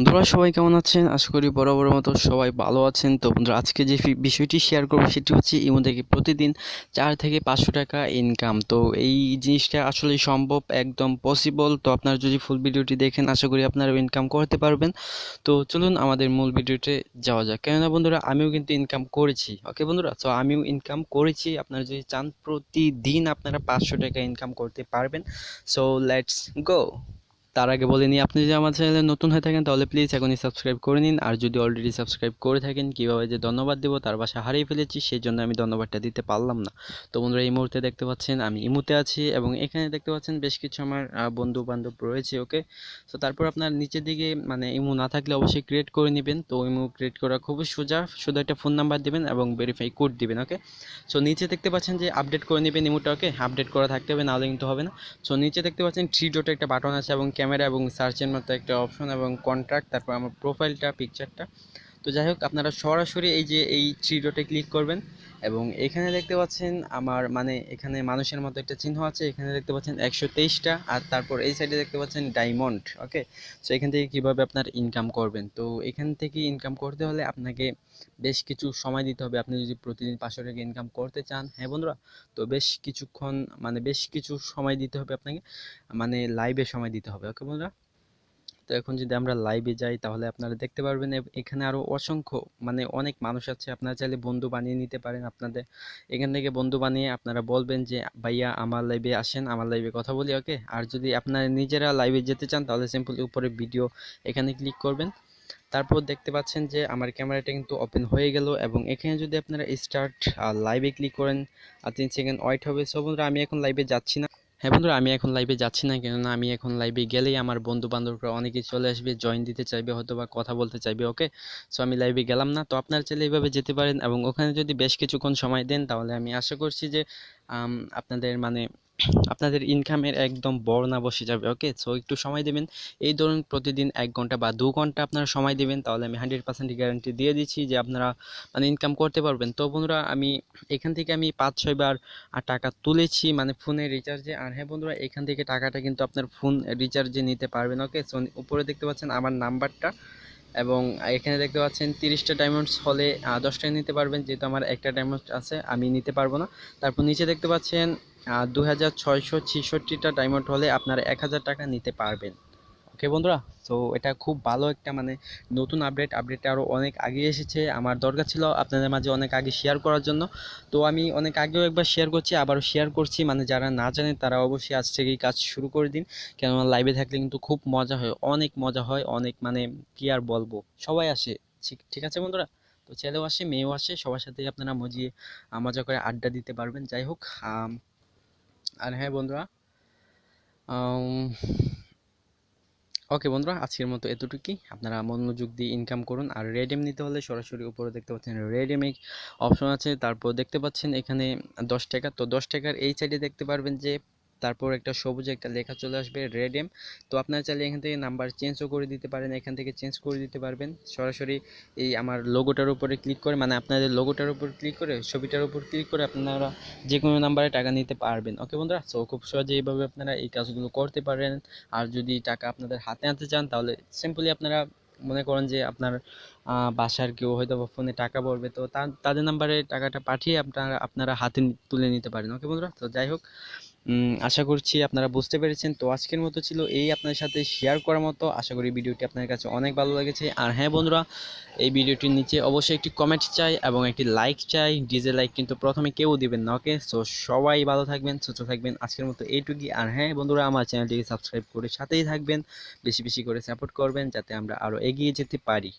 বন্ধুরা সবাই কেমন আছেন? আশা করি বরাবরের মতো সবাই ভালো আছেন। তো বন্ধুরা আজকে যে বিষয়টি শেয়ার করব সেটি হচ্ছে ইমো থেকে প্রতিদিন 4 থেকে 500 টাকা ইনকাম। তো এই জিনিসটা আসলে সম্ভব, একদম পসিবল। তো আপনারা যদি ফুল ভিডিওটি দেখেন আশা করি আপনারা ইনকাম করতে পারবেন। তো চলুন আমাদের মূল ভিডিওতে যাওয়া যাক। কেননা বন্ধুরা আমিও কিন্তু ইনকাম করেছি। ওকে বন্ধুরা, তো আমিও ইনকাম করেছি। আপনারা যদি চান প্রতিদিন আপনারা 500 টাকা ইনকাম করতে পারবেন। So let's go. তার আগে বলে নিই, আপনি যদি আমার চ্যানেলে নতুন হয়ে থাকেন তাহলে প্লিজ এখনই সাবস্ক্রাইব করে নিন। আর যদি অলরেডি সাবস্ক্রাইব করে থাকেন, কীভাবে যে ধন্যবাদ দেবো তার বাসা হারিয়ে ফেলেছি, সেই জন্য আমি ধন্যবাদটা দিতে পারলাম না। তো বন্ধুরা এই মুহূর্তে দেখতে পাচ্ছেন আমি ইমুতে আছি এবং এখানে দেখতে পাচ্ছেন বেশ কিছু আমার বন্ধু বান্ধব রয়েছে। ওকে, তো তারপর আপনার নিচের দিকে মানে ইমু না থাকলে অবশ্যই ক্রিয়েট করে নেবেন। তো ইমু ক্রিয়েট করা খুবই সোজা, শুধু একটা ফোন নাম্বার দেবেন এবং ভেরিফাই কোড দিবেন। ওকে, সো নিচে দেখতে পাচ্ছেন যে আপডেট করে নেবেন ইমুটা। ওকে, আপডেট করা থাকতে হবে, নাহলে কিন্তু হবে না। সো নিচে দেখতে পাচ্ছেন থ্রি ডটে একটা বাটন আছে এবং ক্যামেরা এবং সার্চের মতো একটা অপশন এবং কন্ট্রাক্ট, তারপর আমার প্রোফাইলটা পিকচারটা। তো যাই হোক, আপনারা সরাসরি এই যে এই থ্রি ডটে ক্লিক করবেন এবং এখানে দেখতে পাচ্ছেন আমার মানে এখানে মানুষের মতো একটা চিহ্ন আছে। এখানে দেখতে পাচ্ছেন 123টা, আর তারপর এই সাইডে দেখতে পাচ্ছেন ডায়মন্ড। ওকে, সো এখান থেকে কীভাবে আপনার ইনকাম করবেন, তো এখান থেকে ইনকাম করতে হলে আপনাকে বেশ কিছু সময় দিতে হবে। আপনি যদি প্রতিদিন 500 টাকা ইনকাম করতে চান, হ্যাঁ বন্ধুরা, তো বেশ কিছুক্ষণ মানে বেশ কিছু সময় দিতে হবে আপনাকে, মানে লাইভে সময় দিতে হবে। ওকে বন্ধুরা, তো এখন যদি আমরা লাইভে যাই তাহলে আপনারা দেখতে পারবেন এখানে আরো অসংখ্য মানে অনেক মানুষ আছে। আপনারা চাইলে বন্ধু বানিয়ে নিতে পারেন আপনাদের এখান থেকে। বন্ধু বানিয়ে আপনারা বলবেন যে ভাইয়া আমার লাইভে আসেন, আমার লাইভে কথা বলি। ওকে, আর যদি আপনারা নিজেরা লাইভে যেতে চান তাহলে সিম্পলি উপরে ভিডিও এখানে ক্লিক করবেন। তারপর দেখতে পাচ্ছেন যে আমার ক্যামেরাটা কিন্তু ওপেন হয়ে গেল এবং এখানে যদি আপনারা স্টার্ট লাইভে ক্লিক করেন আর 3 সেকেন্ড ওয়েট হবে। সো বন্ধুরা আমি এখন লাইভে যাচ্ছি না। হ্যাঁ বন্ধুরা, আমি এখন লাইভে যাচ্ছি না, কেননা আমি এখন লাইভে গেলেই আমার বন্ধু বান্ধবরা অনেকেই চলে আসবে, জয়েন দিতে চাইবে, হয়তো বা কথা বলতে চাইবে। ওকে, সো আমি লাইভে গেলাম না। তো আপনারা চাইলে এইভাবে যেতে পারেন এবং ওখানে যদি বেশ কিছুক্ষণ সময় দেন তাহলে আমি আশা করছি যে আপনাদের মানে আপনাদের ইনকামের একদম বর্ণা বসে যাবে। ওকে, সো একটু সময় দেবেন। এই ধরুন প্রতিদিন 1 ঘন্টা বা 2 ঘন্টা আপনারা সময় দেবেন, তাহলে আমি 100% গ্যারান্টি দিয়ে দিচ্ছি যে আপনারা মানে ইনকাম করতে পারবেন। তো বন্ধুরা আমি এখান থেকে আমি 5-6 বার টাকা তুলেছি মানে ফোনে রিচার্জে। আর হ্যাঁ বন্ধুরা, এখান থেকে টাকাটা কিন্তু আপনার ফোন রিচার্জে নিতে পারবেন। ওকে, সো উপরে দেখতে পাচ্ছেন আমার নাম্বারটা এবং এখানে দেখতে পাচ্ছেন 30টা ডায়মন্ডস হলে 10 টাকা নিতে পারবেন। যেহেতু আমার একটা ডায়মন্ড আছে আমি নিতে পারবো না। তারপর নিচে দেখতে পাচ্ছেন 2666টা ডায়মন্ড হলে আপনারা 1000 টাকা নিতে পারবেন। ওকে বন্ধুরা, তো এটা খুব ভালো একটা মানে নতুন আপডেটটা আরও অনেক আগে এসেছে। আমার দরকার ছিল আপনাদের মাঝে অনেক আগে শেয়ার করার জন্য। তো আমি অনেক আগেও একবার শেয়ার করছি, আবারও শেয়ার করছি। মানে যারা না জানে তারা অবশ্যই আজ থেকেই কাজ শুরু করে দিন, কেননা লাইভে থাকলে কিন্তু খুব মজা হয়, অনেক মজা হয়, অনেক মানে কি আর বলবো, সবাই আসে। ঠিক ঠিক আছে বন্ধুরা, তো ছেলেও আসে মেয়েও আসে, সবার সাথেই আপনারা মজা করে আড্ডা দিতে পারবেন। যাই হোক, আর হ্যাঁ বন্ধুরা, ওকে বন্ধুরা, আজকের মতো এতটুকুই। আপনারা মনোযোগ দিয়ে ইনকাম করুন। আর রেডেম নিতে হলে সরাসরি উপরে দেখতে পাচ্ছেন রেডেমে অপশন আছে। তারপর দেখতে পাচ্ছেন এখানে 10 টাকা। তো 10 টাকার এই সাইডে দেখতে পারবেন যে তারপর একটা সবুজ একটা লেখা চলে আসবে রেডেম। তো আপনারা চাইলে এখান থেকে নাম্বার চেঞ্জও করে দিতে পারেন, এখান থেকে চেঞ্জ করে দিতে পারবেন সরাসরি এই আমার লোগোটার উপরে ক্লিক করে, মানে আপনাদের লোগোটার উপর ক্লিক করে ছবিটার উপর ক্লিক করে আপনারা যে কোনো নাম্বারে টাকা নিতে পারবেন। ওকে বন্ধুরা, সো খুব সহজে এইভাবে আপনারা এই কাজগুলো করতে পারেন। আর যদি টাকা আপনাদের হাতে আনতে চান তাহলে সিম্পলি আপনারা মনে করেন যে আপনার বাসার কেউ হয়তো বা ফোনে টাকা পড়বে, তো তাদের নাম্বারে টাকাটা পাঠিয়ে আপনারা হাতে তুলে নিতে পারেন। ওকে বন্ধুরা, তো যাই হোক, আশা করছি আপনারা বুঝতে পেরেছেন। তো আজকের মতো ছিল এই আপনাদের সাথে শেয়ার করার মতো। আশা করি ভিডিওটি আপনাদের কাছে অনেক ভালো লেগেছে। আর হ্যাঁ বন্ধুরা, এই ভিডিওটির নিচে অবশ্যই একটি কমেন্ট চাই এবং একটি লাইক চাই। ডিজে লাইক কিন্তু প্রথমে কেউ দিবেন না। ওকে, সো সবাই ভালো থাকবেন, সুস্থ থাকবেন। আজকের মতো এইটুকুই। আর হ্যাঁ বন্ধুরা, আমার চ্যানেলটিকে সাবস্ক্রাইব করে সাথেই থাকবেন, বেশি বেশি করে সাপোর্ট করবেন যাতে আমরা আরও এগিয়ে যেতে পারি।